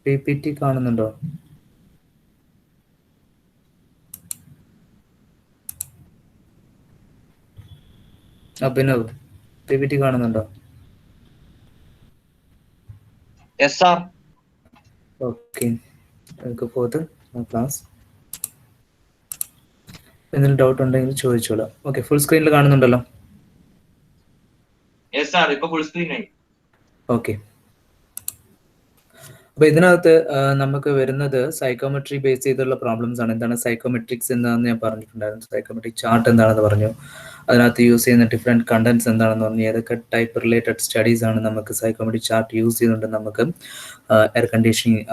PPT കാണുന്നുണ്ടോ? Abhinav, PPT കാണുന്നുണ്ടോ? Yes, sir. Okay. I'll go further class. എന്തെങ്കിലും ഡൗട്ട് ഉണ്ടെങ്കിൽ ചോദിച്ചോളാം. ഓക്കെ, ഫുൾ സ്ക്രീനിൽ കാണുന്നുണ്ടല്ലോ? Yes, sir. ഇപ്പൊ ഫുൾ സ്ക്രീൻ ആയി. ഓക്കെ. അപ്പോൾ ഇതിനകത്ത് നമുക്ക് വരുന്നത് സൈക്കോമെട്രി ബേസ് ചെയ്തുള്ള പ്രോബ്ലംസ് ആണ്. എന്താണ് സൈക്കോമെട്രിക്സ് എന്താണെന്ന് ഞാൻ പറഞ്ഞിട്ടുണ്ടായിരുന്നു. സൈക്കോമെട്രിക് ചാർട്ട് എന്താണെന്ന് പറഞ്ഞു. അതിനകത്ത് യൂസ് ചെയ്യുന്ന ഡിഫറെൻറ്റ് കണ്ടന്റ്സ് എന്താണെന്ന് പറഞ്ഞു. ഏതൊക്കെ ടൈപ്പ് റിലേറ്റഡ് സ്റ്റഡീസ് ആണ് നമുക്ക് സൈക്കോമെട്രിക് ചാർട്ട് യൂസ് ചെയ്തുകൊണ്ട് നമുക്ക് എയർ കണ്ടീഷനിങ്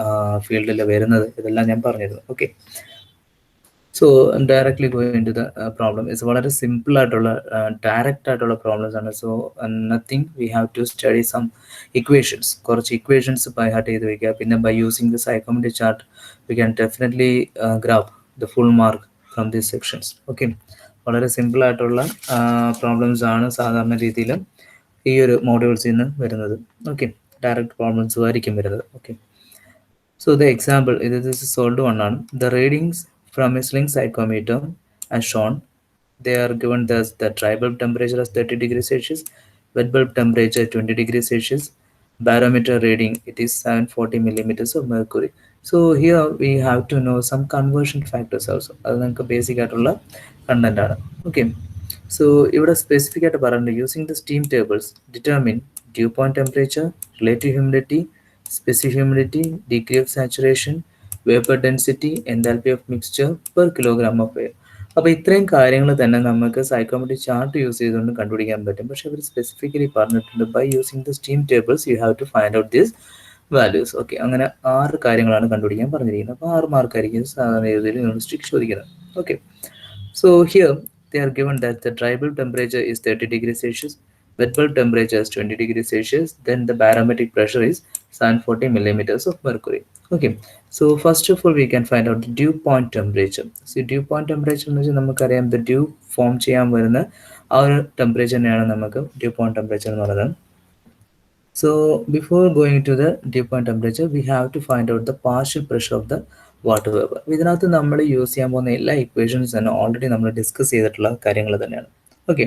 ഫീൽഡിൽ വരുന്നത്, ഇതെല്ലാം ഞാൻ പറഞ്ഞിരുന്നു. Okay, so directly going into the problem. It's വളരെ സിമ്പിൾ ആയിട്ടുള്ള ഡയറക്റ്റ് ആയിട്ടുള്ള പ്രോബ്ലംസ് ആണ്. So nothing we have to study some equations. കുറച്ച് ഇക്വേഷൻസ് ബൈ ഹാർട്ട് ചെയ്ത് വയ്ക്കുക. പിന്നെ by using the psychometric chart we can definitely grab the full mark from these sections. Okay, വളരെ simple ആയിട്ടുള്ള problems ആണ് സാധാരണ രീതിയിൽ ഈ ഒരു മോഡ്യൂൾസിൽ നിന്ന് വരുന്നത്. ഓക്കെ, ഡയറക്റ്റ് പ്രോബ്ലംസും ആയിരിക്കും വരുന്നത്. Okay, so the example, this is solved one on the readings from a sling psychometer as shown. They are given thus: the dry bulb temperature as 30 degrees Celsius, wet bulb temperature 20 degrees Celsius, barometer reading it is 740 millimeters of mercury. So here we have to know some conversion factors also. അത് നമുക്ക് basic ആയിട്ടുള്ള content ആണ്. Okay, so ഇവിടെ specific ആയിട്ട് പറയുന്നത് using the steam tables determine due point temperature, relative humidity, specific humidity, degree of saturation, vapor density, enthalpy of mixture per kilogram of air. അപ്പോൾ ഇത്രയും കാര്യങ്ങൾ തന്നെ നമുക്ക് സൈക്കോമെട്രിക് ചാർട്ട് യൂസ് ചെയ്തുകൊണ്ട് കണ്ടുപിടിക്കാൻ പറ്റും. പക്ഷേ അവർ സ്പെസിഫിക്കലി പറഞ്ഞിട്ടുണ്ട് by using the steam tables you have to find out these values. Okay, അങ്ങനെ 6 കാര്യങ്ങളാണ് കണ്ടുപിടിക്കാൻ പറഞ്ഞിരിക്കുന്നത്. അപ്പോൾ 6 മാർക്കായിരിക്കും സാധാരണ രീതിയിൽ യൂണിവേഴ്സിറ്റിക്ക് ചോദിക്കുന്നത്. Okay, so here they are given that the dry bulb temperature is 30 degrees Celsius, wet bulb temperature is 20 degrees Celsius, then the barometric pressure is 740 millimeters of mercury. Okay, so first of all we can find out the dew point temperature. See, dew point temperature എന്ന് വെച്ചാൽ നമുക്കറിയാം the dew form ചെയ്യാൻ വരുന്ന ആ ഒരു ടെമ്പറേച്ചറിനെയാണ് നമുക്ക് dew point temperature എന്ന് പറയുന്നത്. So before going to the dew point temperature, we have to find out the partial pressure of the water vapour. ഇതിനകത്ത് നമ്മൾ യൂസ് ചെയ്യാൻ പോകുന്ന എല്ലാ ഇക്വേഷൻസ് തന്നെ ഓൾറെഡി നമ്മൾ ഡിസ്കസ് ചെയ്തിട്ടുള്ള കാര്യങ്ങൾ തന്നെയാണ്. ഓക്കെ,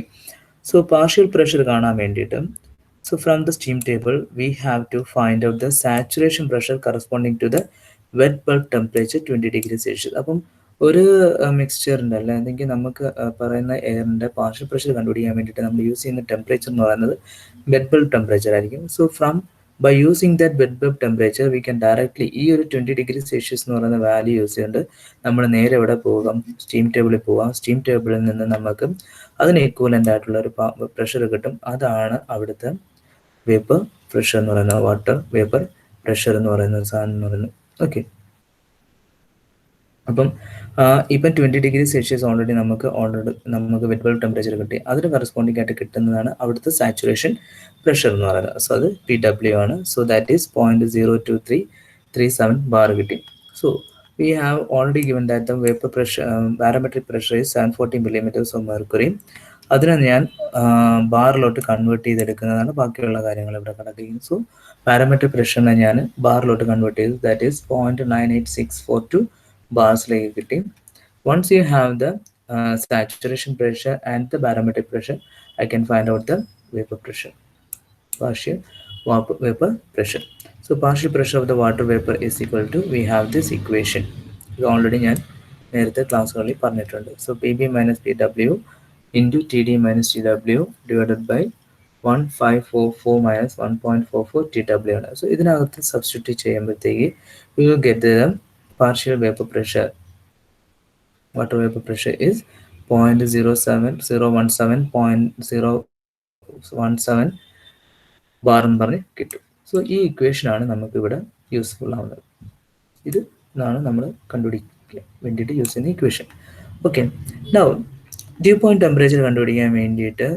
സോ പാർഷ്യൽ പ്രഷർ കാണാൻ വേണ്ടിയിട്ട് so from the steam table we have to find out the saturation pressure corresponding to the wet bulb temperature 20 degree Celsius. അപ്പം ഒരു മിക്സ്ചറിൻ്റെ അല്ലെങ്കിൽ നമുക്ക് പറയുന്ന എയറിൻ്റെ പാർഷ്യൽ പ്രഷർ കണ്ടുപിടിക്കാൻ വേണ്ടിയിട്ട് നമ്മൾ യൂസ് ചെയ്യുന്ന ടെമ്പറേച്ചർ എന്ന് പറയുന്നത് വെറ്റ് ബൾബ് ടെമ്പറേച്ചർ ആയിരിക്കും. So from by using that wet bulb temperature we can directly ഈ ഒരു 20 ഡിഗ്രി സെൽഷ്യസ് എന്ന് പറയുന്ന വാല്യൂ യൂസ് ചെയ്തുകൊണ്ട് നമ്മൾ നേരെ എവിടെ പോകാം, സ്റ്റീം ടേബിളിൽ പോകാം. സ്റ്റീം ടേബിളിൽ നിന്ന് നമുക്ക് അതിന് ഈക്വലൻ്റ് ആയിട്ടുള്ള ഒരു പ്രഷർ കിട്ടും. അതാണ് അവിടുത്തെ വേപ്പർ പ്രഷർ എന്ന് പറയുന്നത്, വാട്ടർ വേപ്പർ പ്രഷർ എന്ന് പറയുന്ന ഒരു സാധനം എന്ന് പറയുന്നത്. ഓക്കെ, അപ്പം ഇപ്പം 20 ഡിഗ്രി സെൽഷ്യസ് ഓൾറെഡി നമുക്ക് വെറ്റ് ബൾബ് ടെമ്പറേച്ചർ കിട്ടി. അതിന് കറസ്പോണ്ടിങ് ആയിട്ട് കിട്ടുന്നതാണ് അവിടുത്തെ സാച്ചുറേഷൻ പ്രഷർ എന്ന് പറയുന്നത്. സോ അത് PW ആണ്. സോ ദാറ്റ് ഈസ് 0.02337 ബാർ കിട്ടി. So we have already given that the vapour pressure barometric pressure is 740 millimeters of mercury. അതിനെ ഞാൻ ബാറിലോട്ട് കൺവേർട്ട് ചെയ്തെടുക്കുന്നതാണ്. ബാക്കിയുള്ള കാര്യങ്ങൾ ഇവിടെ കിടക്കുകയും. സോ പാരാമെട്രിക് പ്രഷറിനെ ഞാൻ ബാറിലോട്ട് കൺവേർട്ട് ചെയ്തു. ദാറ്റ് ഈസ് 0.98642 ബാർസിലേക്ക് കിട്ടി. Once you have the saturation pressure and the barometric pressure, I can find out the vapor pressure, partial vapor pressure. So partial pressure of the water vapor is equal to, we have this equation. ഇത് already ഞാൻ നേരത്തെ ക്ലാസ്സുകളിൽ പറഞ്ഞിട്ടുണ്ട്. So PB minus PW into TD minus TW divided by 1544 minus 1.44 TW ആണ്. So ഇതിനകത്ത് substitute ചെയ്യുമ്പോഴത്തേക്ക് we will get the partial vapor pressure, water vapor pressure is 0.07017.017 bar എന്ന് പറഞ്ഞ് കിട്ടും. സോ ഈ ഇക്വേഷനാണ് നമുക്കിവിടെ യൂസ്ഫുൾ ആവുന്നത്. ഇതാണ് നമ്മൾ കണ്ടുപിടിക്കാൻ വേണ്ടിയിട്ട് യൂസ് ചെയ്യുന്ന equation. Okay, now due point temperature കണ്ടുപിടിക്കാൻ വേണ്ടിയിട്ട്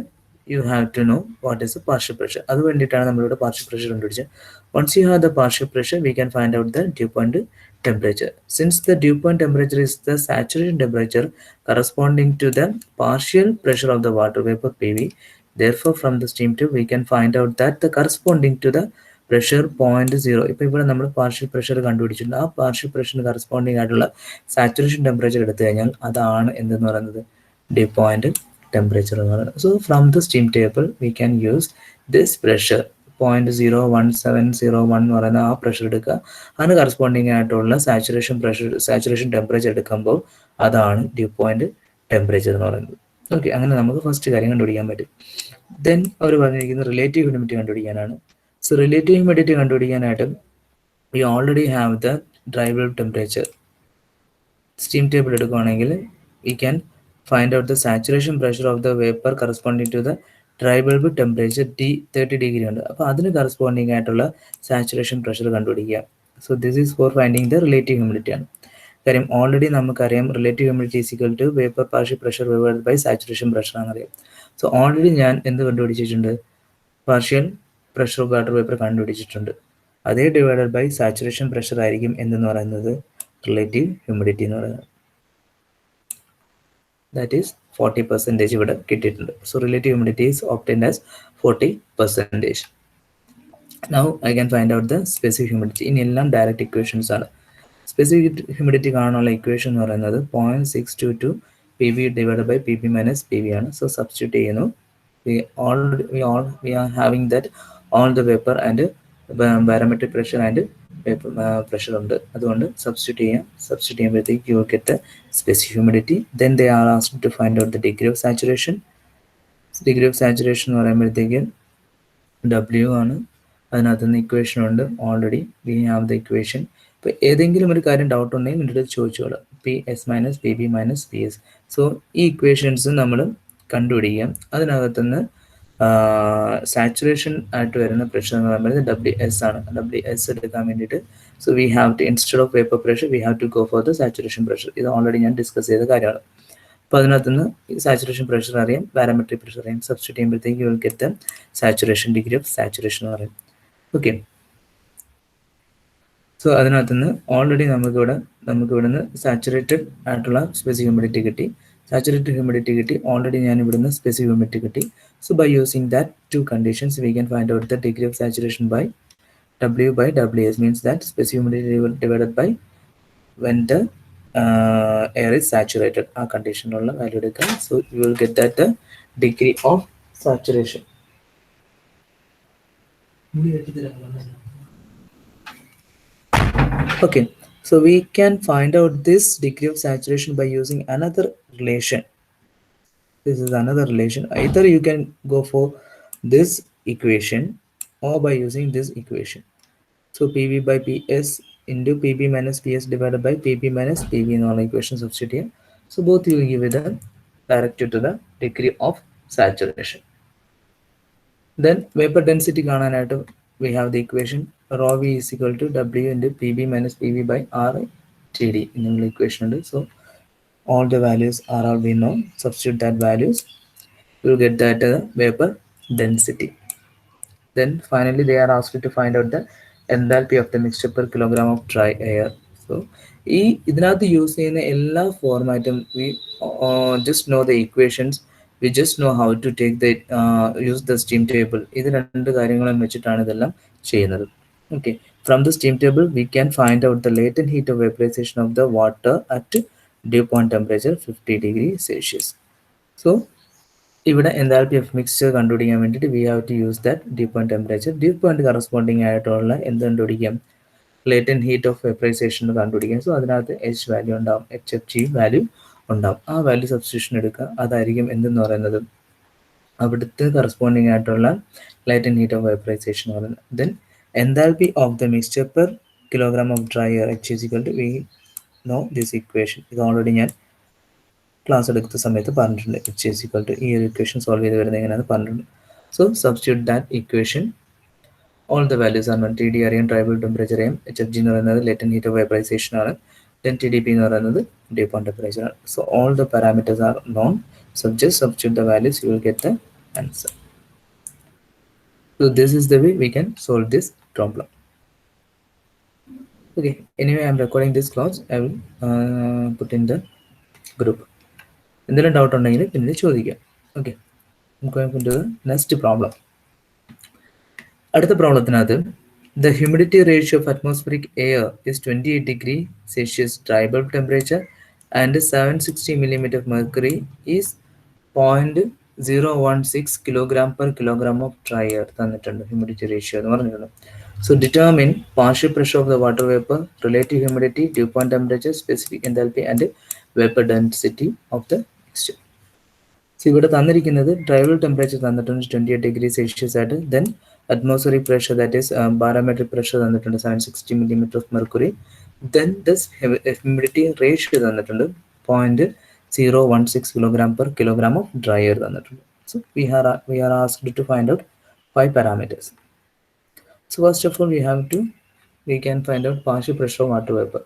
you have to know what is the partial pressure. അത് വേണ്ടിയിട്ടാണ് നമ്മളിവിടെ partial pressure കണ്ടുപിടിച്ചത്. Once you have the partial pressure, we can find out the dew point temperature. Since the dew point temperature is the saturation temperature corresponding to the partial pressure of the water vapor PV, therefore from the steam tube we can find out that the corresponding to the pressure 0.0. ഇപ്പോൾ ഇവിടെ നമ്മൾ partial pressure കണ്ടുപിടിച്ചിട്ടുണ്ട്. ആ partial പ്രഷറിന് corresponding ആയിട്ടുള്ള saturation temperature എടുത്തു കഴിഞ്ഞാൽ അതാണ് എന്തെന്ന് പറയുന്നത് ഡ്യൂ പോയിന്റ് ടെമ്പറേച്ചർ എന്ന് പറയുന്നത്. So from the steam table we can use this pressure 0.01701 എന്ന് പറയുന്ന ആ പ്രഷർ എടുക്കുക. അതിന് കറസ്പോണ്ടിങ് ആയിട്ടുള്ള സാച്ചുറേഷൻ ടെമ്പറേച്ചർ എടുക്കുമ്പോൾ അതാണ് ഡ്യൂ പോയിന്റ് ടെമ്പറേച്ചർ എന്ന് പറയുന്നത്. ഓക്കെ, അങ്ങനെ നമുക്ക് ഫസ്റ്റ് കാര്യം കണ്ടുപിടിക്കാൻ പറ്റും. ദെൻ അവർ പറഞ്ഞിരിക്കുന്നത് റിലേറ്റീവ് ഹ്യൂമിഡിറ്റി കണ്ടുപിടിക്കാനാണ്. സോ റിലേറ്റീവ് ഹ്യൂമിഡിറ്റി കണ്ടുപിടിക്കാനായിട്ട് we already have the dry bulb temperature. Steam table എടുക്കുകയാണെങ്കിൽ we can find out the saturation pressure of the vapour corresponding to the dry bulb temperature 30 degree ഉണ്ട്. അപ്പോൾ അതിന് corresponding ആയിട്ടുള്ള saturation pressure കണ്ടുപിടിക്കുക. So this is for finding the relative humidity ആണ്. കാര്യം already നമുക്കറിയാം relative humidity is equal to vapour partial pressure divided by saturation pressure ആണെന്നറിയാം. So already ഞാൻ എന്ത് കണ്ടുപിടിച്ചിട്ടുണ്ട്, partial pressure of water vapour കണ്ടുപിടിച്ചിട്ടുണ്ട്. അതേ ഡിവൈഡഡ് ബൈ സാച്ചുറേഷൻ പ്രഷർ ആയിരിക്കും എന്തെന്ന് പറയുന്നത് റിലേറ്റീവ് ഹ്യൂമിഡിറ്റി എന്ന് പറയുന്നത്. ദാറ്റ് ഈസ് 40% ഇവിടെ കിട്ടിയിട്ടുണ്ട്. So relative humidity is obtained as 40%. Now I can find out the specific humidity. ഇനി എല്ലാം ഡയറക്റ്റ് ഇക്വേഷൻസ് ആണ്. സ്പെസിഫിക് ഹ്യൂമിഡിറ്റി കാണാനുള്ള ഇക്വേഷൻ എന്ന് പറയുന്നത് 0.622 PV divide by PV minus PV ആണ്. സോ സബ്സ്റ്റിറ്റ്യൂട്ട് ചെയ്യുന്നു. we are having that all the vapor and barometric pressure and vapor pressure ഉണ്ട്. അതുകൊണ്ട് സബ്സ്റ്റിറ്റ്യൂട്ട് ചെയ്യുമ്പോഴത്തേക്ക് you will get the specific humidity. Then they are asked to find out the degree of saturation. Degree of saturation എന്ന് പറയുമ്പോഴത്തേക്ക് W ആണ്. അതിനകത്ത് നിന്ന് equation ഉണ്ട്. Already we have the equation. ഇപ്പോൾ ഏതെങ്കിലും ഒരു കാര്യം ഡൗട്ട് ഉണ്ടെങ്കിൽ എൻ്റെ അടുത്ത് ചോദിച്ചോളാം. PS minus PB minus PS. So ഈ ഇക്വേഷൻസ് നമ്മൾ കണ്ടുപിടിക്കാം. അതിനകത്തുനിന്ന് സാച്ചുറേഷൻ ആയിട്ട് വരുന്ന പ്രഷർ എന്ന് പറയുന്നത് WS ആണ്. WS എടുക്കാൻ വേണ്ടിയിട്ട് so we have to instead of vapour pressure we have to go for the saturation pressure. ഇത് ഓൾറെഡി ഞാൻ ഡിസ്കസ് ചെയ്ത കാര്യമാണ്. അപ്പോൾ അതിനകത്തുനിന്ന് സാച്ചുറേഷൻ പ്രഷർ അറിയാം, പാരാമെട്രിക് പ്രഷർ അറിയാം. സബ്സ്റ്റിറ്റ്യൂട്ട് ചെയ്യുമ്പോഴത്തേക്ക് you will get the saturation degree of saturation എന്ന് പറയും. ഓക്കെ, സോ അതിനകത്തുനിന്ന് ഓൾറെഡി നമുക്കിവിടെ നിന്ന് സാച്ചുറേറ്റഡ് ആയിട്ടുള്ള സ്പെസിഫിക് ഹ്യൂമിഡിറ്റി കിട്ടി. സാച്ചുറേറ്റഡ് ഹ്യൂമിഡിറ്റി കിട്ടി. ഓൾറെഡി ഞാൻ ഇവിടുന്ന് സ്പെസിഫിക് ഹ്യൂമിഡിറ്റി കിട്ടി. So by using that two conditions, we can find out the degree of saturation by W by WS, means that specific humidity divided by when the air is saturated. Our condition value. So you will get that the degree of saturation. Okay, so we can find out this degree of saturation by using another relation. This is another relation. Either you can go for this equation or by using this equation. So PV by PS into PB minus PS divided by PB minus PV in all equations substitute here. So both you will give it the directive to the degree of saturation. Then vapor density കാണാനായിട്ട് we have the equation rho V is equal to W into PB minus PV by R TD in the equation ഉണ്ട്. So all the values are all we know. Substitute that values, you will get that vapor density. Then finally they are asked to find out the enthalpy of the mixture per kilogram of dry air. So ഇതിനകത്ത് use ചെയ്യുന്ന എല്ലാ ഫോർമാറ്റും we just know the equations, we just know how to take the use the steam table. ഇത് രണ്ട് കാര്യങ്ങളും വെച്ചിട്ടാണ് ഇതെല്ലാം ചെയ്യുന്നത്. Okay, from the steam table we can find out the latent heat of vaporization of the water at dew point temperature 50 degree Celsius. So ഇവിടെ enthalpy of mixture കണ്ടുപിടിക്കാൻ വേണ്ടിയിട്ട് we have to use that dew point temperature. Dew point corresponding ആയിട്ടുള്ള എന്ത് കണ്ടുപിടിക്കാം, latent heat of vaporization കണ്ടുപിടിക്കാം. So അതിനകത്ത് H value ഉണ്ടാവും, HFG value ഉണ്ടാവും. ആ വാല്യൂ സബ്സ്റ്റിറ്റ്യൂഷൻ എടുക്കുക. അതായിരിക്കും എന്തെന്ന് പറയുന്നത് അവിടുത്തെ കറസ്പോണ്ടിങ് ആയിട്ടുള്ള latent heat of vaporization എന്ന് പറയുന്നത്. Then enthalpy of the mixture per kilogram of dry air H is equal to we know this equation. ഇത് ഓൾറെഡി ഞാൻ ക്ലാസ് എടുക്കുന്ന സമയത്ത് പറഞ്ഞിട്ടുണ്ട്. H is equal to ഈ ഒരു ഇക്വേഷൻ സോൾവ് ചെയ്ത് വരുന്നത് എങ്ങനെയാണെന്ന് പറഞ്ഞിട്ടുണ്ട്. So substitute that equation. All the values ആണ്. TD അറിയാം, ഡ്രൈ ബൾബ് ടെമ്പറേച്ചർ അറിയാം, HFG എന്ന് പറയുന്നത് latent heat of vaporization ആണ്. Then TDP എന്ന് പറയുന്നത് dew point temperature ആണ്. So all the parameters are known. So just substitute the values, you will get the answer. So this is the way we can solve this problem. Okay, anyway I am recording this class. I will put in the group. എന്തെങ്കിലും doubt ഉണ്ടെങ്കിൽ പിന്നെ ചോദിക്കാം. Okay, നമുക്ക് next problem. അടുത്ത പ്രോബ്ലത്തിനകത്ത് The humidity ratio of atmospheric air is 28 degree Celsius dry bulb temperature and 760 millimeter of mercury is 0.016 kilogram per kilogram of dry air. Humidity ratio. So determine partial pressure of the water vapor, relative humidity, dew point temperature, specific enthalpy and vapor density of the mixture. So ഇവിടെ തന്നിരിക്കുന്നത് ഡ്രൈവൽ temperature തന്നിട്ടുണ്ട് 28 degree Celsius ആയിട്ട്. Then atmospheric pressure, that is barometric pressure തന്നിട്ടുണ്ട് 760 millimeter of mercury. Then this humidity ratio തന്നിട്ടുണ്ട് 0.016 kilogram per kilogram of dry air തന്നിട്ടുണ്ട്. So we are asked to find out 5 parameters. So first of all we can find out partial pressure of water vapor.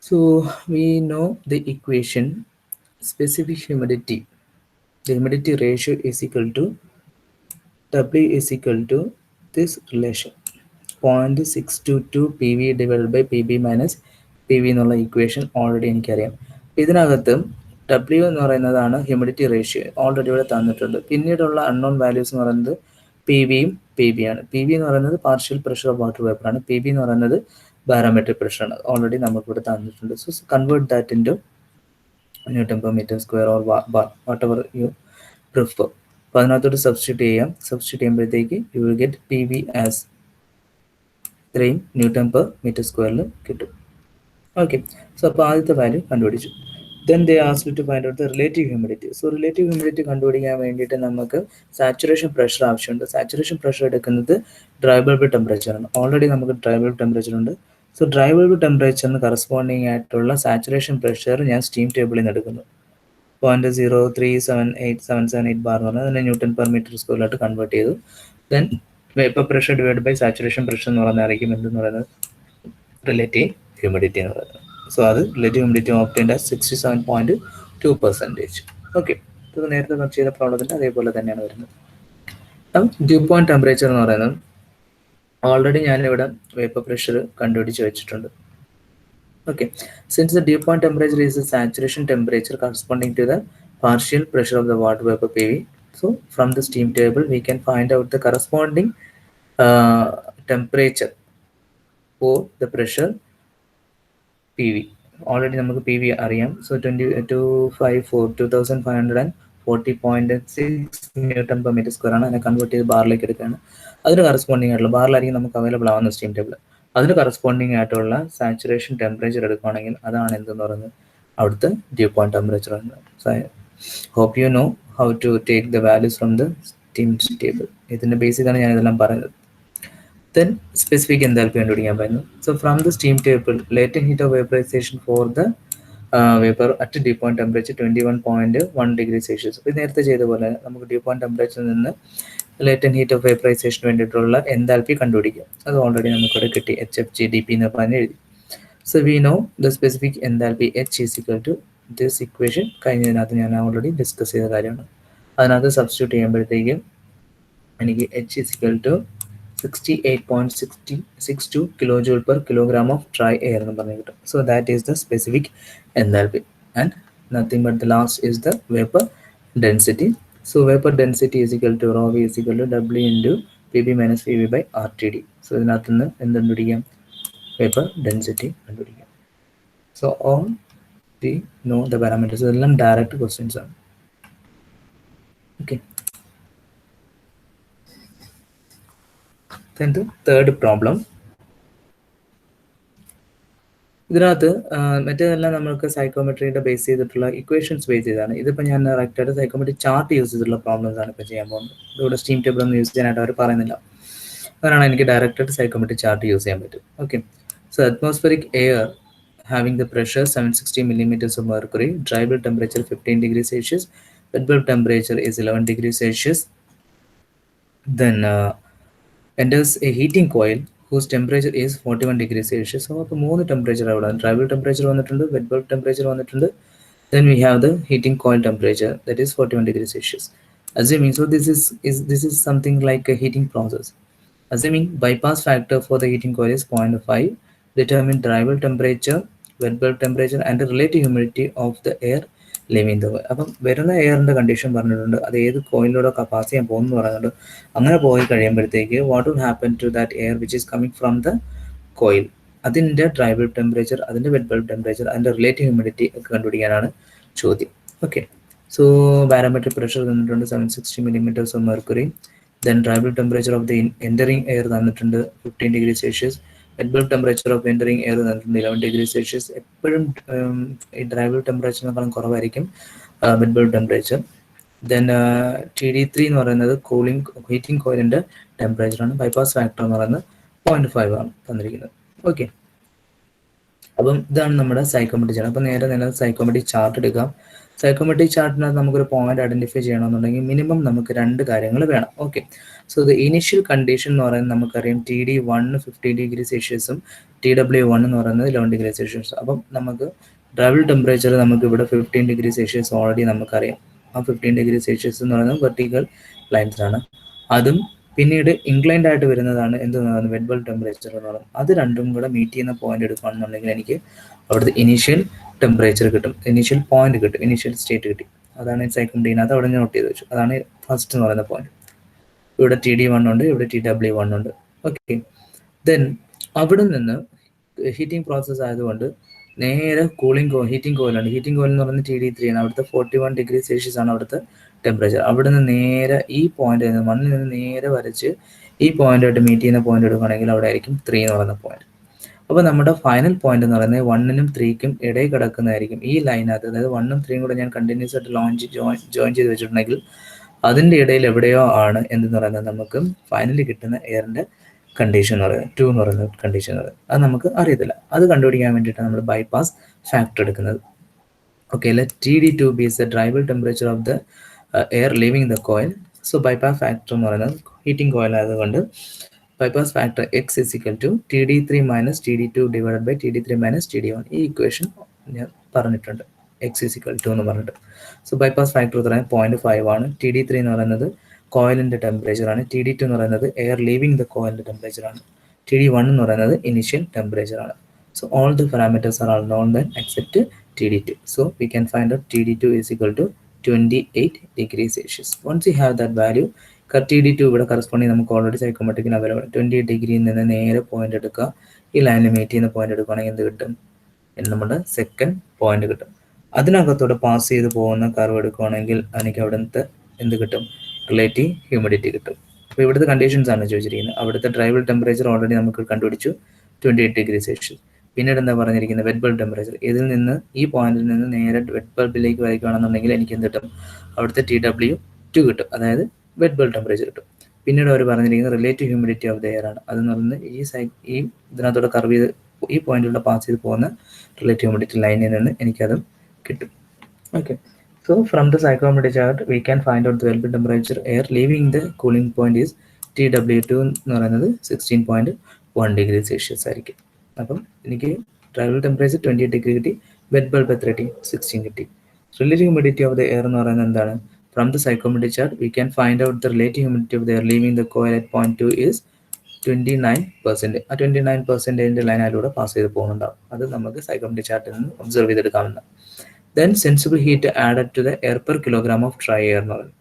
So we know the equation specific humidity. The humidity ratio is equal to W is equal to this relation 0.622 PV divided by PB minus PV എന്നുള്ള equation already എനിക്കറിയാം. ഇതിനകത്ത് W എന്ന് പറയുന്നതാണ് humidity ratio, already ഇവിടെ തന്നിട്ടുണ്ട്. പിന്നീടുള്ള unknown values എന്ന് പറയുന്നത് പി വിയും പി ബി ആണ്. പി ബി എന്ന് പറയുന്നത് പാർഷ്യൽ പ്രഷർ ഓഫ് വാട്ടർ വേപ്പറാണ്. പി ബി എന്ന് പറയുന്നത് ബാരോമെട്രിക് പ്രഷറാണ്, ഓൾറെഡി നമുക്കിവിടെ തന്നിട്ടുണ്ട്. So convert that into Newton per meter square or bar, whatever you prefer. അപ്പോൾ അതിനകത്തോട്ട് സബ്സ്റ്റിറ്റ്യൂട്ട് ചെയ്യാം. സബ്സ്റ്റിറ്റ്യൂട്ട് ചെയ്യുമ്പോഴത്തേക്ക് you will get P V as ഇത്രയും ന്യൂട്ടൺ പെർ മീറ്റർ സ്ക്വയറിൽ കിട്ടും. ഓക്കെ, സോ അപ്പോൾ ആദ്യത്തെ വാല്യൂ കണ്ടുപിടിച്ചു. Then they asked to find out the relative humidity. So relative humidity കണ്ടുപിടിക്കാൻ വേണ്ടിയിട്ട് നമുക്ക് സാച്ചുറേഷൻ പ്രഷർ ആവശ്യമുണ്ട്. സാച്ചുറേഷൻ പ്രഷർ എടുക്കുന്നത് ഡ്രൈ ബൾബ് ടെമ്പറേച്ചറാണ്. ഓൾറെഡി നമുക്ക് ഡ്രൈ ബൾബ് ടെമ്പറേച്ചർ ഉണ്ട്. സോ ഡ്രൈ ബൾബ് ടെമ്പറേച്ചറിന് കറസ്പോണ്ടിങ് ആയിട്ടുള്ള സാച്ചുറേഷൻ പ്രഷർ ഞാൻ സ്റ്റീം ടേബിളിൽ നിന്ന് എടുക്കുന്നു. 0.0378778 ബാർ എന്ന് പറഞ്ഞാൽ അതിനെ ന്യൂട്ടൺ പെർ മീറ്റർ സ്ക്വയറിലായിട്ട് കൺവേർട്ട് ചെയ്തു. Then vapour pressure divide by saturation pressure എന്ന് പറഞ്ഞായിരിക്കും എന്തെന്ന് പറയുന്നത് റിലേറ്റീവ് ഹ്യൂമിഡിറ്റി എന്ന് പറയുന്നത്. സോ അത് റിലേറ്റീവ് ഹ്യൂമിഡിറ്റി ഓപ്റ്റൈൻഡ് ആസ് 67.2%. ഓക്കെ, ഇത് നേരത്തെ ചെയ്ത പ്രോബ്ലത്തിൻ്റെ അതേപോലെ തന്നെയാണ് വരുന്നത്. ഡ്യൂ പോയിന്റ് ടെമ്പറേച്ചർ എന്ന് പറയുന്നത് ഓൾറെഡി ഞാനിവിടെ വേപ്പർ പ്രഷർ കണ്ടുപിടിച്ച് വെച്ചിട്ടുണ്ട്. Okay, since the dew point temperature is the saturation temperature corresponding to the partial pressure of the water vapor PV, so from the steam table we can find out the corresponding temperature for the pressure PV. Already നമുക്ക് PV അറിയാം. So 2540.6 newton per metre square ആണ്. അതിനെ convert ചെയ്ത് ബാറിലേക്ക് എടുക്കുകയാണ്. അതിന് corresponding ആയിട്ടുള്ള ബാറിലായിരിക്കും നമുക്ക് available ആവുന്ന സ്റ്റീം ടേബിൾ. അതിന് കറസ്പോണ്ടിങ് ആയിട്ടുള്ള സാച്ചുറേഷൻ ടെമ്പറേച്ചർ എടുക്കുകയാണെങ്കിൽ അതാണ് എന്തെന്ന് പറയുന്നത് അവിടുത്തെ dew point temperature. So hope you know how to take the values from the steam table. ഇതിൻ്റെ ബേസിക്കാണ് ഞാൻ ഇതെല്ലാം പറയുന്നത്. ദെൻ സ്പെസിഫിക് എൻതാൽപ്പി കണ്ടുപിടിക്കാൻ പറയുന്നു. So from the steam table latent heat of vaporisation for the vapour at due point temperature 21.1 degree Celsius. ഇത് നേരത്തെ ചെയ്ത പോലെ നമുക്ക് ഡ്യൂ പോയിന്റ് ടെമ്പറേച്ചറിൽ നിന്ന് ലേറ്റന്റ് ഹീറ്റ് ഓഫ് വേപ്പറൈസേഷന് വേണ്ടിയിട്ടുള്ള എൻതാൽപ്പി കണ്ടുപിടിക്കുക. അത് ഓൾറെഡി നമുക്കിവിടെ കിട്ടി, HFGDP എന്ന് പറഞ്ഞ് എഴുതി. So we know the specific enthalpy H is equal to this equation. കഴിഞ്ഞതിനകത്ത് ഞാൻ ഓൾറെഡി ഡിസ്കസ് ചെയ്ത കാര്യമാണ്. അതിനകത്ത് സബ്സ്റ്റിറ്റ്യൂട്ട് ചെയ്യുമ്പോഴത്തേക്കും എനിക്ക് H is equal to 68.62 kilojoule per kilogram of dry air എന്ന് പറഞ്ഞു കിട്ടും. So that is the specific enthalpy and nothing but the last is the vapour density. So vapor density is equal to rho v is equal to W into PB minus PV by RTD. So ഇതിനകത്ത് നിന്ന് എന്ത് കണ്ടുപിടിക്കാം? Vapour density കണ്ടുപിടിക്കാം. So all we know the parameters. ഇതെല്ലാം direct questions ആണ്. Okay, then the third problem. ഇതിനകത്ത് മറ്റേതെല്ലാം നമുക്ക് സൈക്കോമെട്രിയുടെ base ചെയ്തിട്ടുള്ള ഇക്വേഷൻസ് ബേസ് ചെയ്താണ്. ഇതിപ്പോൾ ഞാൻ ഡയറക്റ്റായിട്ട് സൈക്കോമെട്രി ചാർട്ട് യൂസ് ചെയ്തിട്ടുള്ള പ്രോബ്ലംസ് ആണ് ഇപ്പോൾ ചെയ്യാൻ പോകുന്നത്. ഇവിടെ സ്റ്റീം ടേബിൾ ഒന്നും യൂസ് ചെയ്യാനായിട്ട് അവർ പറയുന്നില്ല. അങ്ങനെയാണ് എനിക്ക് ഡയറക്റ്റായിട്ട് സൈക്കോമെട്രി ചാർട്ട് യൂസ് ചെയ്യാൻ പറ്റും. Okay, so atmospheric air having the pressure 760 millimeters of mercury, dry bulb temperature 15 degrees Celsius, wet bulb temperature is 11 degrees Celsius. Then enters a heating coil whose temperature is 41 degrees Celsius. So അപ്പോൾ 3 temperature അവിടെ dry bulb temperature വന്നിട്ടുണ്ട്, wet bulb temperature വന്നിട്ടുണ്ട്. Then we have the heating coil temperature, that is 41 degrees Celsius. Assuming, so this is something like a heating process. Assuming bypass factor for the heating coil is 0.5, determine dry bulb temperature, wet bulb temperature and the relative humidity of the air living the coil. അപ്പം വരുന്ന എയറിൻ്റെ condition പറഞ്ഞിട്ടുണ്ട്, അത് ഏത് കോയിലൂടെ pass ചെയ്യാൻ പോകുന്നു പറയുന്നുണ്ട്. അങ്ങനെ പോയി കഴിയുമ്പോഴത്തേക്ക് what will happen to that air which is coming from the coil, അതിൻ്റെ ഡ്രൈ ബൾബ് ടെമ്പറേച്ചർ, അതിൻ്റെ വെറ്റ് ബൾബ് ടെമ്പറേച്ചർ, അതിൻ്റെ റിലേറ്റീവ് ഹ്യൂമിഡിറ്റി ഒക്കെ കണ്ടുപിടിക്കാനാണ് ചോദ്യം. ഓക്കെ, സോ ബാരോമെട്രിക് പ്രഷർ തന്നിട്ടുണ്ട് 760 millimeters of mercury. Then dry bulb temperature of the entering air തന്നിട്ടുണ്ട് 15 degrees Celsius. Wet bulb temperature of entering air തന്നിട്ടുണ്ട് 11 degrees Celsius. എപ്പോഴും ഈ ഡ്രൈ ബൾബ് ടെമ്പറേച്ചറിനേക്കാളും കുറവായിരിക്കും wet bulb temperature. Then TD3 എന്ന് പറയുന്നത് heating കോയിലിൻ്റെ ടെമ്പറേച്ചറാണ്. Bypass factor എന്ന് പറയുന്നത് 0.5 ആണ് തന്നിരിക്കുന്നത്. ഓക്കെ, അപ്പം ഇതാണ് നമ്മുടെ സൈക്കോമെട്രിക് ചാർട്ട്. അപ്പം നേരെ സൈക്കോമെട്രിക് ചാർട്ട് എടുക്കാം. സൈക്കോമെട്രിക് ചാർട്ടിനകത്ത് നമുക്കൊരു പോയിന്റ് ഐഡന്റിഫൈ ചെയ്യണമെന്നുണ്ടെങ്കിൽ മിനിമം നമുക്ക് 2 കാര്യങ്ങൾ വേണം. Okay, so the initial condition എന്ന് പറയുന്നത് നമുക്കറിയാം TD1 50 ഡിഗ്രി സെൽഷ്യസും TW1 എന്ന് പറയുന്നത് 11 ഡിഗ്രി സെൽഷ്യസ്. അപ്പം നമുക്ക് ഡ്രൈ ടെമ്പറേച്ചർ നമുക്ക് ഇവിടെ 15 ഡിഗ്രി സെൽഷ്യസ് ഓൾറെഡി നമുക്കറിയാം. ആ 15 ഡിഗ്രി സെൽഷ്യസ് എന്ന് പറയുന്നത് വെർട്ടിക്കൽ ലൈൻസ് ആണ്. അതും പിന്നീട് ഇൻക്ലൈൻഡ് ആയിട്ട് വരുന്നതാണ് എന്തെന്ന് വെറ്റ് ബൾബ് ടെമ്പറേച്ചർ എന്ന് പറയുന്നത്. അത് രണ്ടും കൂടെ മീറ്റ് ചെയ്യുന്ന പോയിന്റ് എടുക്കുകയാണെന്നുണ്ടെങ്കിൽ എനിക്ക് അവിടുത്തെ ഇനീഷ്യൽ ടെമ്പറേച്ചർ കിട്ടും, ഇനീഷ്യൽ പോയിന്റ് കിട്ടും, ഇനീഷ്യൽ സ്റ്റേറ്റ് കിട്ടി. അതാണ് സൈക്കോമെട്രിക്കകത്ത് അവിടെ നോട്ട് ചെയ്ത് വെച്ചു. അതാണ് ഫസ്റ്റ് എന്ന് പറയുന്ന പോയിന്റ്. ഇവിടെ TD1 ഉണ്ട്, ഇവിടെ TW1 ഉണ്ട്. ഓക്കെ, ദെൻ അവിടെ നിന്ന് ഹീറ്റിംഗ് പ്രോസസ്സ് ആയതുകൊണ്ട് നേരെ ഹീറ്റിംഗ് കോയിലാണ്. ഹീറ്റിംഗ് കോയിൽ എന്ന് പറയുന്നത് TD3 ആണ്. അവിടുത്തെ 41 ഡിഗ്രി സെൽഷ്യസ് ആണ് അവിടുത്തെ ടെമ്പറേച്ചർ. അവിടെ നിന്ന് നേരെ ഈ പോയിന്റ് 1 നിന്ന് നേരെ വരച്ച് ഈ പോയിന്റായിട്ട് മീറ്റ് ചെയ്യുന്ന പോയിന്റ് എടുക്കുകയാണെങ്കിൽ അവിടെ ആയിരിക്കും 3 എന്ന് പറയുന്ന പോയിന്റ്. അപ്പോൾ നമ്മുടെ ഫൈനൽ പോയിന്റ് എന്ന് പറയുന്നത് 1നും 3ക്കും ഇടയിൽ കിടക്കുന്നതായിരിക്കും ഈ ലൈനകത്ത്. അതായത് 1ഉം 3യും കൂടെ ഞാൻ കണ്ടിന്യൂസ് ആയിട്ട് ജോയിൻ ചെയ്ത് വെച്ചിട്ടുണ്ടെങ്കിൽ അതിൻ്റെ ഇടയിൽ എവിടെയോ ആണ് എന്തെന്ന് പറയുന്നത് നമുക്ക് ഫൈനലി കിട്ടുന്ന എയറിൻ്റെ കണ്ടീഷൻ എന്ന് പറയുന്നത് 2 എന്ന് പറയുന്ന കണ്ടീഷൻ എന്ന് പറയുന്നത്. അത് നമുക്ക് അറിയത്തില്ല. അത് കണ്ടുപിടിക്കാൻ വേണ്ടിയിട്ടാണ് നമ്മൾ ബൈപ്പാസ് ഫാക്ടർ എടുക്കുന്നത്. Okay, let TD2 be the dry bulb temperature of the air leaving the coil. So bypass factor എന്ന് പറയുന്നത് ഹീറ്റിംഗ് കോയിൽ ആയതുകൊണ്ട് bypass factor x is equal to TD3 minus TD2 divided by TD3 minus TD1. ഈ equation ഞാൻ പറഞ്ഞിട്ടുണ്ട്, x is equal to എന്ന് പറഞ്ഞിട്ട്. So bypass factor എന്ന് പറയുന്നത് 0.5 ആണ്. TD3 എന്ന് പറയുന്നത് കോയിലിൻ്റെ ടെമ്പറേച്ചർ ആണ്. TD2 എന്ന് പറയുന്നത് എയർ ലീവിംഗ് ദ കോയിലിൻ്റെ ടെമ്പറേച്ചർ ആണ്. TD1 എന്ന് പറയുന്നത് ഇനിഷ്യൽ ടെമ്പറേച്ചർ ആണ്. So all the parameters are known then except TD2. So we can find out TD2 is equal to 28 degrees Celsius. Once you have that value, TD2 ഇവിടെ corresponding നമുക്ക് already സൈക്കോമെട്രിക്കിന് available. 28 ഡിഗ്രിയിൽ നിന്ന് നേരെ point എടുക്കുക, ഈ ലൈനിൽ meet ചെയ്യുന്ന point എടുക്കുകയാണെങ്കിൽ എന്ത് കിട്ടും? നമ്മുടെ സെക്കൻഡ് പോയിന്റ് കിട്ടും. അതിനകത്തോടെ പാസ് ചെയ്ത് പോകുന്ന കർവ് എടുക്കുകയാണെങ്കിൽ എനിക്ക് അവിടുത്തെ എന്ത് കിട്ടും? റിലേറ്റീവ് ഹ്യൂമിഡിറ്റി കിട്ടും. അപ്പോൾ ഇവിടുത്തെ കണ്ടീഷൻസ് ആണ് ചോദിച്ചിരിക്കുന്നത്. അവിടുത്തെ ഡ്രൈ ബൾബ് ടെമ്പറേച്ചർ ഓൾറെഡി നമുക്ക് കണ്ടുപിടിച്ചു 28 ഡിഗ്രി സെൽഷ്യസ്. പിന്നീട് എന്താ പറഞ്ഞിരിക്കുന്നത്? Wet bulb temperature. ഇതിൽ നിന്ന് ഈ പോയിന്റിൽ നിന്ന് നേരെ വെറ്റ് ബൾബിലേക്ക് വരയ്ക്കുകയാണെന്നുണ്ടെങ്കിൽ എനിക്ക് എന്ത് കിട്ടും? അവിടുത്തെ TW2 കിട്ടും, അതായത് വെറ്റ് ബൾബ് ടെമ്പറേച്ചർ കിട്ടും. പിന്നീട് അവർ പറഞ്ഞിരിക്കുന്നത് relative humidity of the air ആണ്. അതെന്ന് പറയുന്നത് ഈ ഇതിനകത്തോടെ കർവ് ചെയ്ത് ഈ പോയിന്റിലൂടെ പാസ് ചെയ്ത് പോകുന്ന റിലേറ്റീവ് ഹ്യൂമിഡിറ്റി ലൈനിൽ നിന്ന് എനിക്കതും കിട്ടും. Okay, so from the psychometric chart we can find out the wet bulb temperature air leaving the cooling point is TW2 എന്ന് പറയുന്നത് 16.1 ഡിഗ്രി സെൽഷ്യസ് ആയിരിക്കും. അപ്പം എനിക്ക് ഡ്രൈ ബൾബ് ടെമ്പറേച്ചർ 28 ഡിഗ്രി കിട്ടി, വെറ്റ് ബൾബ് എത്ര കിട്ടി? 16 കിട്ടി. Relative humidity of the air എന്ന് പറയുന്നത് എന്താണ്? From the psychometric chart, we can find out the relative humidity of the air leaving the coil at point 2 is 29%. ആ 29% ലൈനിലൂടെ pass ചെയ്ത് പോകുന്നുണ്ടാവും. അത് നമുക്ക് സൈക്കോമെട്രിക് ചാർട്ടിൽ നിന്ന് observe ചെയ്തെടുക്കാവുന്ന. Then sensible heat added to the air per kilogram of dry air എന്ന് പറയുന്നത്.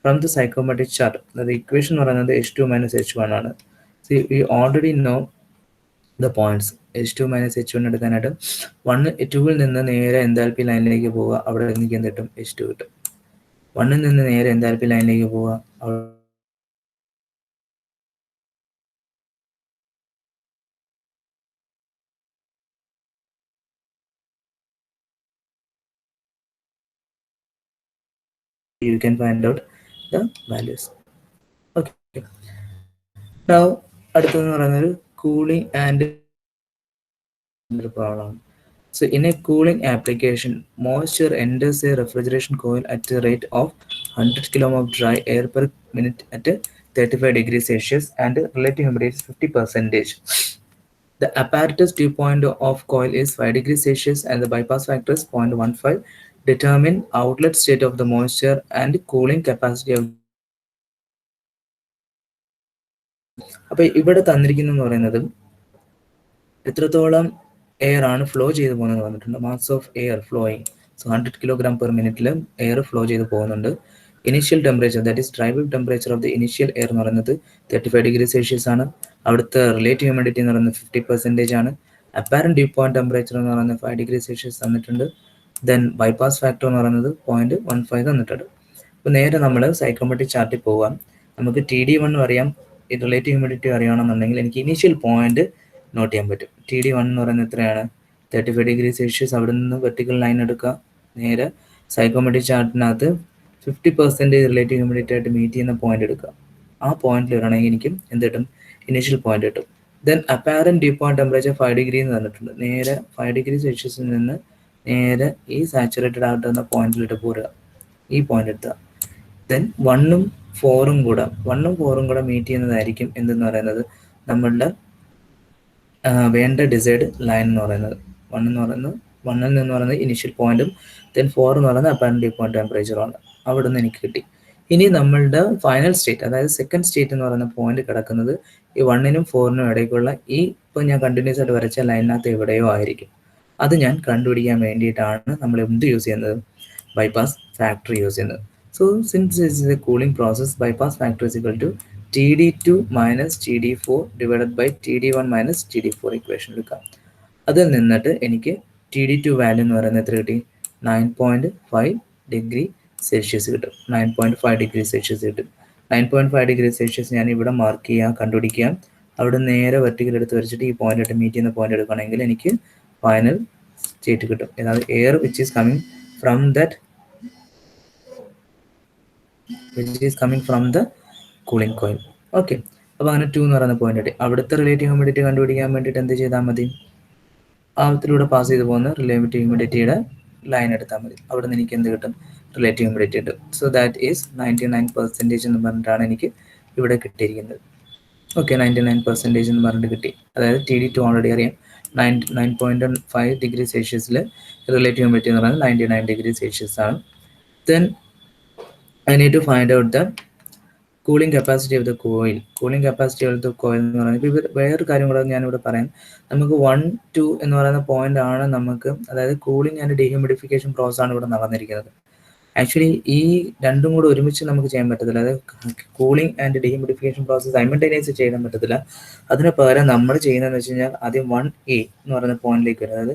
From the psychometric chart, the equation എന്ന് പറയുന്നത് H2 minus H1 ആണ്. See, we already know the points. H2 minus H1 എടുക്കാനായിട്ട് 2ൽ നിന്ന് നേരെ enthalpy ലൈനിലേക്ക് പോവുക, അവിടെ എനിക്ക് എന്ത് കിട്ടും? H2 കിട്ടും. 1ൽ നിന്ന് നേരെ എൻതാൽപ്പി ലൈനിലേക്ക് പോവുക, you can find out the values. Okay, now അടുത്തെന്ന് പറയുന്നത് cooling and problem. So in a cooling application, moisture enters a refrigeration coil at a rate of 100 kg of dry air per minute at 35 degrees Celsius and relative humidity is 50%. The apparatus dew point of coil is 5 degrees Celsius and the bypass factor is 0.15. Determine outlet state of the moisture and cooling capacity of. അപ്പോൾ ഇവിടെ തന്നിരിക്കുന്നതെന്ന് പറയുന്നത് എത്രത്തോളം air ആണ് flow ചെയ്ത് പോകുന്നത് പറഞ്ഞിട്ടുണ്ട്. Mass of air flowing so 100 kilogram per മിനിറ്റിൽ air flow ചെയ്ത് പോകുന്നുണ്ട്. ഇനീഷ്യൽ ടെമ്പറേച്ചർ, ദാറ്റ് ഈസ് ഡ്രൈവൽ temperature of the initial air എന്ന് പറയുന്നത് 35°C ആണ്. അവിടുത്തെ റിലേറ്റീവ് ഹ്യൂമിഡിറ്റി എന്ന് പറയുന്നത് 50% ആണ്. അപ്പാരന്റ് ഡ്യൂ പോയിന്റ് ടെമ്പറേച്ചർ എന്ന് പറയുന്നത് 5°C തന്നിട്ടുണ്ട്. ദെൻ ബൈപാസ് ഫാക്ടർ എന്ന് പറയുന്നത് 0.15 തന്നിട്ടുണ്ട്. അപ്പോൾ നേരെ നമ്മൾ സൈക്കോമെട്രിക് ചാർട്ടിൽ പോകാം. നമുക്ക് TD1 അറിയാം, റിലേറ്റീവ് ഹ്യൂമിഡിറ്റി അറിയണമെന്നുണ്ടെങ്കിൽ എനിക്ക് ഇനീഷ്യൽ പോയിന്റ് നോട്ട് ചെയ്യാൻ പറ്റും. TD1 എന്ന് പറയുന്നത് എത്രയാണ്? 35°C. അവിടെ നിന്ന് വെർട്ടിക്കൽ ലൈൻ എടുക്കുക, നേരെ സൈക്കോമെട്രിക് ചാർട്ടിനകത്ത് 50% റിലേറ്റീവ് ഹ്യൂമിഡിറ്റി ആയിട്ട് മീറ്റ് ചെയ്യുന്ന പോയിന്റ് എടുക്കുക. ആ പോയിന്റിൽ വരണമെങ്കിൽ എനിക്ക് എന്ത് കിട്ടും? ഇനീഷ്യൽ പോയിന്റ് കിട്ടും. Then apparent due point temperature 5° എന്ന് തന്നിട്ടുണ്ട്. നേരെ 5°C നിന്ന് നേരെ ഈ സാച്ചുറേറ്റഡ് ആയിട്ടുന്ന പോയിന്റിലിട്ട് പോരുക, ഈ പോയിന്റ് എടുത്തുക. ദെൻ 1ഉം 4ഉം കൂടെ മീറ്റ് ചെയ്യുന്നതായിരിക്കും എന്തെന്ന് പറയുന്നത് നമ്മളുടെ വേണ്ട ഡിസൈഡ് ലൈൻ എന്ന് പറയുന്നത്. 1ൽ നിന്ന് പറയുന്നത് ഇനീഷ്യൽ പോയിന്റും ദെൻ 4 എന്ന് പറയുന്നത് അപ്പാരന്റ് ഡ്യൂ പോയിന്റ് ടെമ്പറേച്ചറുമാണ്. അവിടെ നിന്ന് എനിക്ക് കിട്ടി. ഇനി നമ്മളുടെ ഫൈനൽ സ്റ്റേറ്റ്, അതായത് സെക്കൻഡ് സ്റ്റേറ്റ് എന്ന് പറയുന്ന പോയിന്റ് കിടക്കുന്നത് ഈ 1നും 4നും ഇടയ്ക്കുള്ള ഈ ഇപ്പോൾ ഞാൻ കണ്ടിന്യൂസ് ആയിട്ട് വരച്ച ലൈനിനകത്ത് എവിടെയോ ആയിരിക്കും. അത് ഞാൻ കണ്ടുപിടിക്കാൻ വേണ്ടിയിട്ടാണ് നമ്മൾ എന്ത് യൂസ് ചെയ്യുന്നത്? bypass factor യൂസ് ചെയ്യുന്നത്. So since this is a cooling process, bypass factor is equal to TD2 minus TD4 divided by TD1 minus TD4 equation എടുക്കാം. അതിൽ നിന്നിട്ട് എനിക്ക് TD2 വാല്യൂ എന്ന് പറയുന്നത് എത്ര കിട്ടി? 9.5°C കിട്ടും. 9.5°C കിട്ടും. 9.5°C ഞാൻ ഇവിടെ മാർക്ക് ചെയ്യാം, കണ്ടുപിടിക്കാം. അവിടെ നേരെ വെർട്ടിക്കൽ എടുത്ത് വരച്ചിട്ട് ഈ പോയിന്റ് ആയിട്ട് മീറ്റ് ചെയ്യുന്ന പോയിന്റ് എടുക്കുകയാണെങ്കിൽ എനിക്ക് ഫൈനൽ സ്റ്റേറ്റ് കിട്ടും. അതായത് air which is coming from the cooling coil. Okay, അപ്പോൾ അങ്ങനെ 2 എന്ന് പറയുന്ന പോയിന്റ് ആയിട്ട് അവിടുത്തെ റിലേറ്റീവ് ഹ്യൂമിഡിറ്റി കണ്ടുപിടിക്കാൻ വേണ്ടിയിട്ട് എന്ത് ചെയ്താൽ മതി? അതിലൂടെ പാസ് ചെയ്ത് പോകുന്ന റിലേറ്റീവ് ഹ്യൂമിഡിറ്റിയുടെ ലൈൻ എടുത്താൽ മതി. അവിടെ നിന്ന് എനിക്ക് എന്ത് കിട്ടും? റിലേറ്റീവ് ഹ്യൂമിഡിറ്റി കിട്ടും. സോ ദാറ്റ് ഈസ് 99% എന്ന് പറഞ്ഞിട്ടാണ് എനിക്ക് ഇവിടെ കിട്ടിയിരിക്കുന്നത്. ഓക്കെ, 99% എന്ന് പറഞ്ഞിട്ട് കിട്ടി. അതായത് TD2 ഓൾറെഡി അറിയാം, 9.5°C റിലേറ്റീവ് ഹ്യൂമിഡിറ്റി എന്ന് പറയുന്നത് 99°C ആണ്. Then I need to find out the cooling capacity of the coil. Cooling capacity of the coil എന്ന് പറയുന്നത് ഇപ്പോൾ വേറൊരു കാര്യം കൂടെ ഞാനിവിടെ പറയാം. നമുക്ക് 1, 2 എന്ന് പറയുന്ന പോയിന്റ് ആണ് നമുക്ക്, അതായത് കൂളിംഗ് ആൻഡ് ഡീഹ്യൂമിഡിഫിക്കേഷൻ പ്രോസസ് ആണ് ഇവിടെ നടന്നിരിക്കുന്നത്. ആക്ച്വലി ഈ രണ്ടും കൂടെ ഒരുമിച്ച് നമുക്ക് ചെയ്യാൻ പറ്റത്തില്ല. അതായത് cooling and dehumidification process simultaneous ചെയ്യാൻ പറ്റത്തില്ല. അതിന് പകരം നമ്മൾ ചെയ്യുന്നതെന്ന് വെച്ച് കഴിഞ്ഞാൽ ആദ്യം 1A എന്ന് പറയുന്ന പോയിന്റിലേക്ക് വരും. അതായത്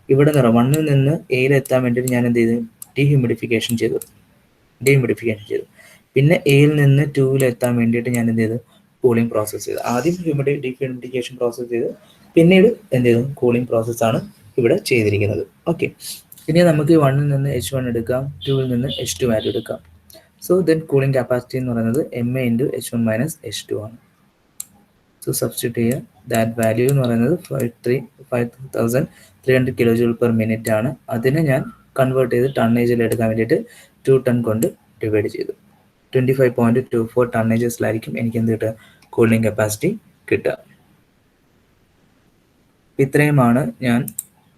ഇവിടെ നിന്ന് 1ൽ നിന്ന് Aയിൽ എത്താൻ വേണ്ടിയിട്ട് ഞാൻ എന്ത് ചെയ്തു? ഡീഹ്യൂമിഡിഫിക്കേഷൻ ചെയ്തു. പിന്നെ Aയിൽ നിന്ന് 2ൽ എത്താൻ വേണ്ടിയിട്ട് ഞാൻ എന്ത് ചെയ്തു? കൂളിംഗ് പ്രോസസ്സ് ചെയ്തു. ആദ്യം ഡീഹ്യൂമിഡിഫിക്കേഷൻ പ്രോസസ്സ് ചെയ്ത് പിന്നീട് എന്ത് ചെയ്തു? കൂളിംഗ് പ്രോസസ്സാണ് ഇവിടെ ചെയ്തിരിക്കുന്നത്. ഓക്കെ, ഇനി നമുക്ക് 1ൽ നിന്ന് H1 എടുക്കാം, 2ൽ നിന്ന് H2 വാല്യൂ എടുക്കാം. സോ ദെൻ കൂളിംഗ് കപ്പാസിറ്റി എന്ന് പറയുന്നത് MA × H1 - H2 ആണ്. സോ സബ്സ്റ്റിറ്റ്യൂട്ട് ചെയ്യുക. ദാറ്റ് വാല്യൂ എന്ന് പറയുന്നത് 5300 kJ/min ആണ്. അതിനെ ഞാൻ കൺവേർട്ട് ചെയ്ത് ടണ്ണേജിൽ എടുക്കാൻ വേണ്ടിയിട്ട് 2 ടൺ കൊണ്ട് ഡിവൈഡ് ചെയ്തു. 25.24 ടണ്ണേജസിലായിരിക്കും എനിക്ക് എന്ത് കിട്ടുക? കൂളിംഗ് കപ്പാസിറ്റി കിട്ടുക. ഇത്രയുമാണ് ഞാൻ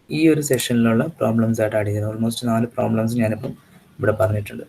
ഈ ഒരു സെഷനിലുള്ള പ്രോബ്ലംസ് ആയിട്ട് ആഡ് ചെയ്തത്. ഓൾമോസ്റ്റ് 4 പ്രോബ്ലംസ് ഞാനിപ്പം ഇവിടെ പറഞ്ഞിട്ടുണ്ട്.